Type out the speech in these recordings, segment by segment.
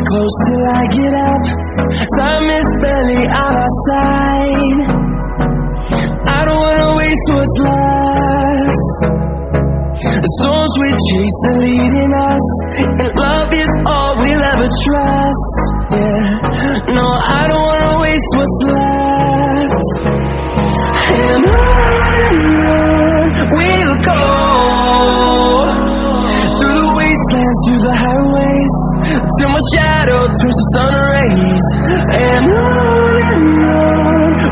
close till I get up. Time is barely on our side. I don't wanna waste what's left. The storms we chase are leading us, and love is all we'll ever trust. Yeah, no, I don't wanna waste what's left. And on we'll go, through the wastelands, through the highways, till my shadow turns to sun rays. And on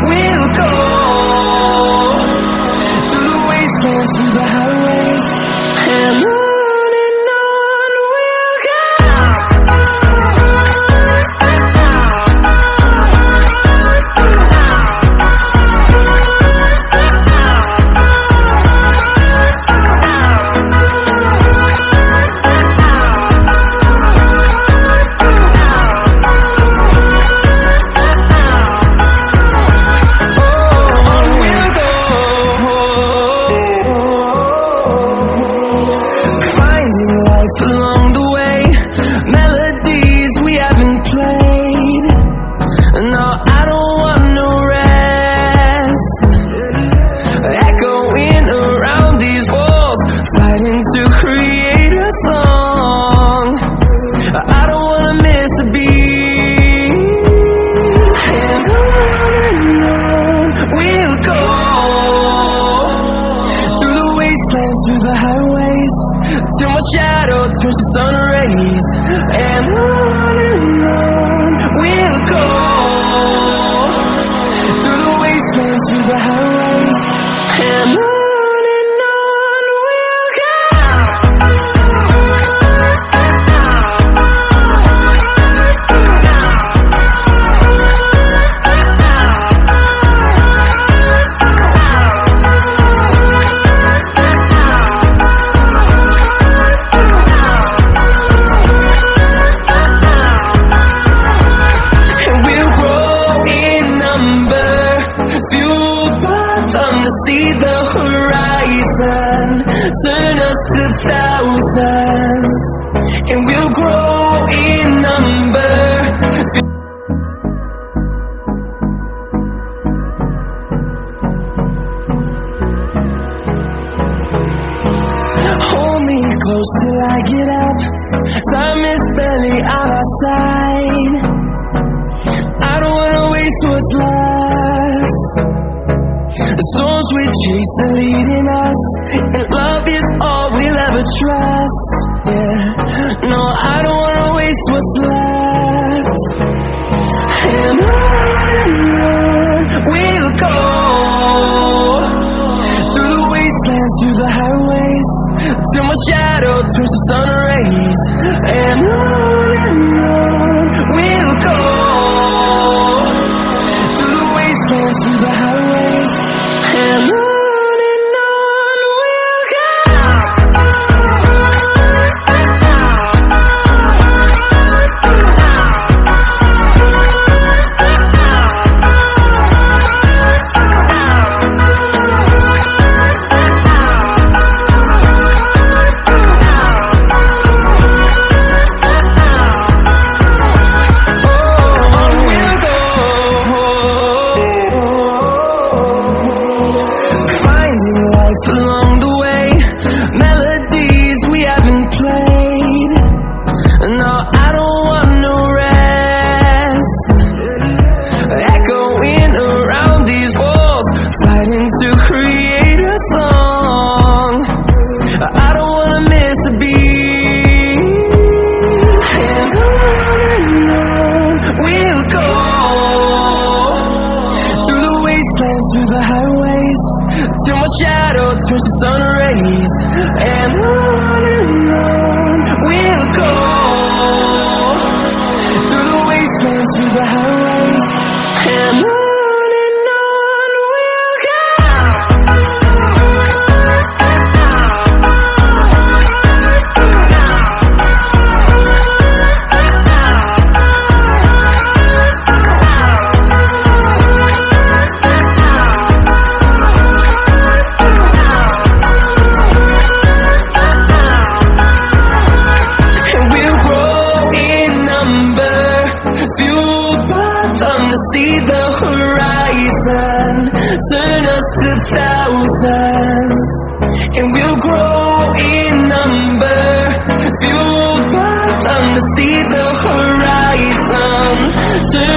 we'll go, through the wastelands, through the highways, and on we'll go. Along the way, melodies we haven't played. No, I don't want no rest. Echoing around these walls, fighting to create a song. I don't wanna miss a beat. And on we'll go, through the wastelands, through the highways, till my shadow turns to sun rays. And on we'll go, through the wastelands, through the highways, and on we'll go. Fueled by them to see the horizon, turn us to thousands, and we'll grow in number. Hold me close till I get up. Time is barely on our side. I don't wanna waste what's left. The storms we chase are leading us, and love is all we'll ever trust. Yeah, no, I don't wanna waste what's left. And on we'll go, through the wastelands, through the highways, till my shadow turns to sun rays. And on we'll go, through the wastelands, through the highways, and on we'll go. Along the way, melodies we haven't played. No, I don't want no rest. Echoing around these walls, fighting to create a song. I don't wanna miss a beat. And on we'll go, through the wastelands, through the highways, till my shadow turns to sun rays. And on we'll go, through the wastelands, through the highways, and on we'll go. see the horizon, turn us to thousands, and we'll grow in number, fueled by them to see the horizon, turn